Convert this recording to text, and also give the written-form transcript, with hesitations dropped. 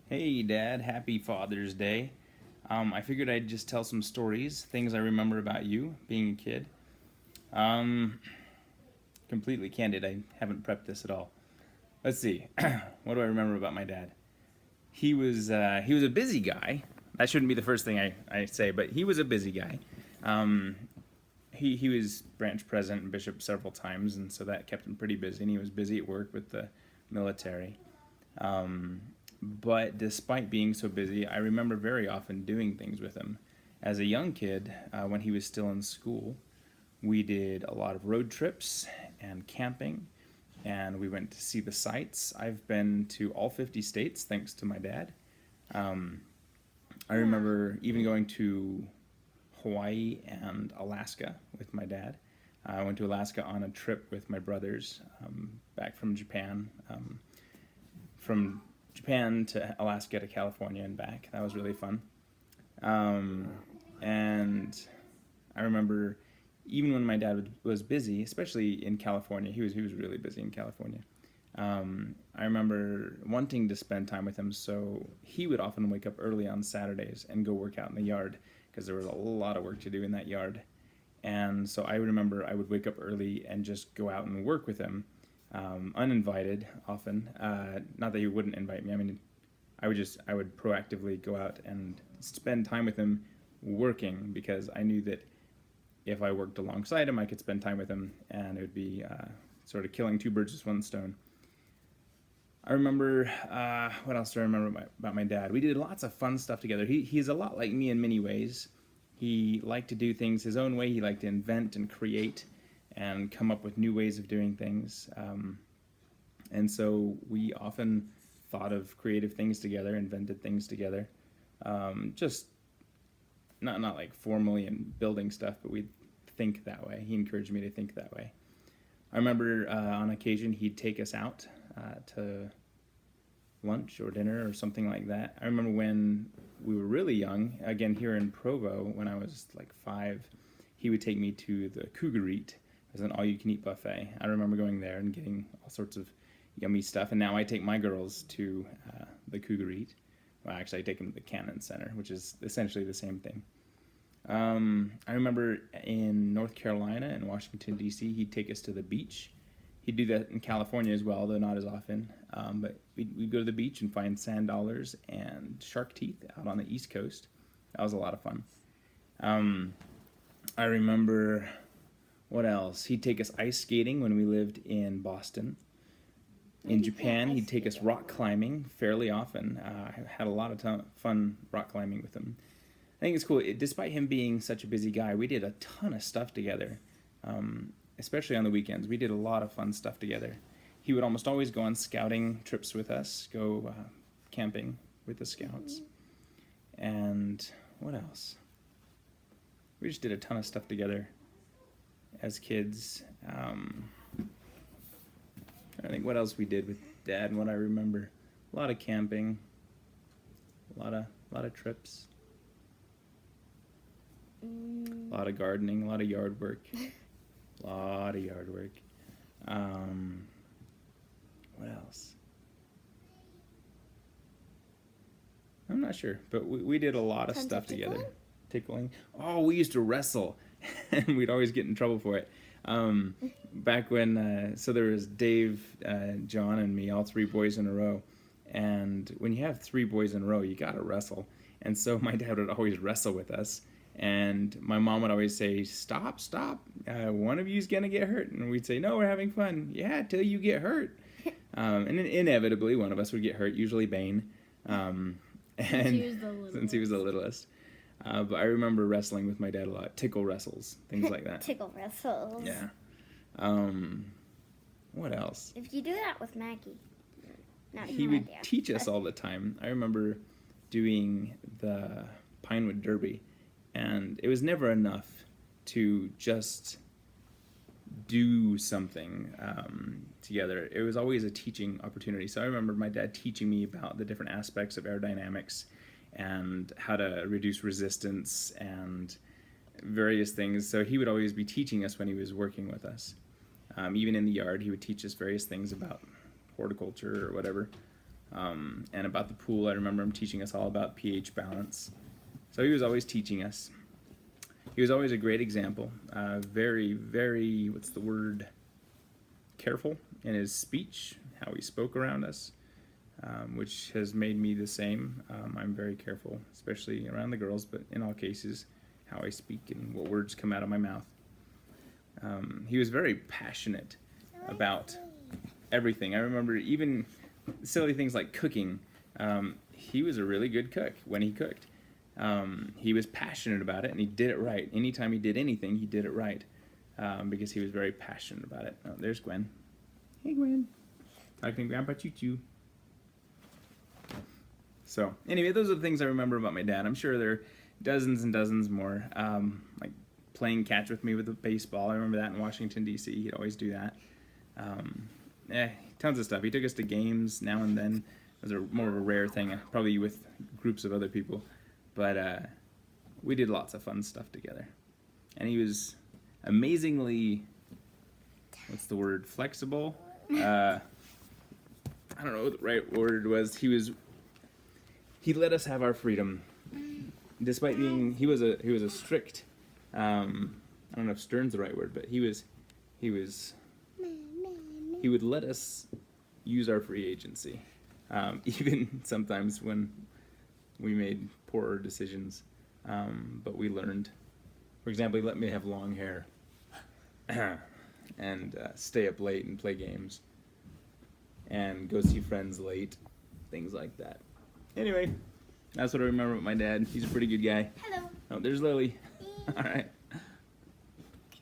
Hey, Dad. Happy Father's Day. I figured I'd just tell some stories, things I remember about you being a kid. Um, Completely candid. I haven't prepped this at all. Let's see. What do I remember about my dad? He was a busy guy. That shouldn't be the first thing I say, but he was a busy guy. Um, he was branch president and bishop several times, and so that kept him pretty busy. And he was busy at work with the military. Um, but despite being so busy, I remember very often doing things with him. As a young kid, when he was still in school, we did a lot of road trips and camping, and we went to see the sights. I've been to all 50 states thanks to my dad. Um, I Wow. remember even going to Hawaii and Alaska with my dad. I went to Alaska on a trip with my brothers back from Japan. From Japan to Alaska to California and back. That was really fun. Um, and I remember even when my dad was busy, especially in California, he was really busy in California. I remember wanting to spend time with him, so he would often wake up early on Saturdays and go work out in the yard because there was a lot of work to do in that yard. And so I remember I would wake up early and just go out and work with him, uninvited often. Not that he wouldn't invite me. I mean, I would proactively go out and spend time with him working because I knew that if I worked alongside him, I could spend time with him, and it would be sort of killing two birds with one stone. I remember what else do I remember about my dad? We did lots of fun stuff together. He's a lot like me in many ways. He liked to do things his own way. He liked to invent and create and come up with new ways of doing things. And so we often thought of creative things together, invented things together. Just not like formally and building stuff, but we'd think that way. He encouraged me to think that way. I remember on occasion he'd take us out to lunch or dinner or something like that. I remember when we were really young, again here in Provo, when I was like 5, he would take me to the Cougar Eat. It was an all-you-can-eat buffet. I remember going there and getting all sorts of yummy stuff. And now I take my girls to the Cougar Eat. Well, actually, I take them to the Cannon Center, which is essentially the same thing. I remember in North Carolina and Washington, D.C., he'd take us to the beach. He'd do that in California as well, though not as often. But we'd go to the beach and find sand dollars and shark teeth out on the East Coast. That was a lot of fun. Um, I remember what else? He'd take us ice skating when we lived in Boston. Where In do you play Japan, ice he'd take us skating? rock climbing fairly often. I had a lot of fun rock climbing with him. I think it's cool. Despite him being such a busy guy, we did a ton of stuff together, especially on the weekends. We did a lot of fun stuff together. He would almost always go on scouting trips with us, go camping with the scouts. And what else? We just did a ton of stuff together as kids. I think what else we did with Dad and what I remember. A lot of camping, a lot of trips, a lot of gardening, a lot of yard work. A lot of yard work. Um, what else? I'm not sure, but we did a lot of Tons stuff of together. tickling? Tickling. Oh, we used to wrestle, and we'd always get in trouble for it. Back when, so there was Dave, John, and me, all three boys in a row. And when you have three boys in a row, you gotta wrestle. And so my dad would always wrestle with us. And my mom would always say, "Stop, stop! One of you's gonna get hurt." And we'd say, "No, we're having fun." "Yeah, till you get hurt." And inevitably, one of us would get hurt. Usually Bane, Since he and was the since he was the littlest. littlest. But I remember wrestling with my dad a lot. Tickle wrestles, things like that. Tickle wrestles. Yeah. Um, what else? If you do that with Maggie, not He my would idea. teach us all the time. I remember doing the Pinewood Derby, and it was never enough to just do something together. It was always a teaching opportunity. So I remember my dad teaching me about the different aspects of aerodynamics and how to reduce resistance and various things. So he would always be teaching us when he was working with us. Even in the yard, he would teach us various things about horticulture or whatever. And about the pool, I remember him teaching us all about pH balance. So he was always teaching us. He was always a great example. Very, very, what's the word? Careful in his speech, how he spoke around us, which has made me the same. I'm very careful, especially around the girls, but in all cases, how I speak and what words come out of my mouth. He was very passionate about everything. I remember even silly things like cooking. He was a really good cook when he cooked. He was passionate about it, and he did it right. Anytime he did anything, he did it right, because he was very passionate about it. Oh, there's Gwen. Hey, Gwen. Talking to Grandpa Choo Choo. So, anyway, those are the things I remember about my dad. I'm sure there are dozens and dozens more. Like playing catch with me with a baseball. I remember that in Washington, D.C. He'd always do that. Tons of stuff. He took us to games now and then. Those are more of a rare thing, probably with groups of other people. But we did lots of fun stuff together. And he was amazingly, what's the word, flexible? I don't know what the right word was. He let us have our freedom. Despite being, he was a strict, I don't know if stern's the right word, but he would let us use our free agency. Even sometimes when we made poorer decisions, but we learned. For example, he let me have long hair and stay up late and play games and go see friends late, things like that. Anyway, that's what I remember about my dad. He's a pretty good guy. Hello. Oh, there's Lily. All right.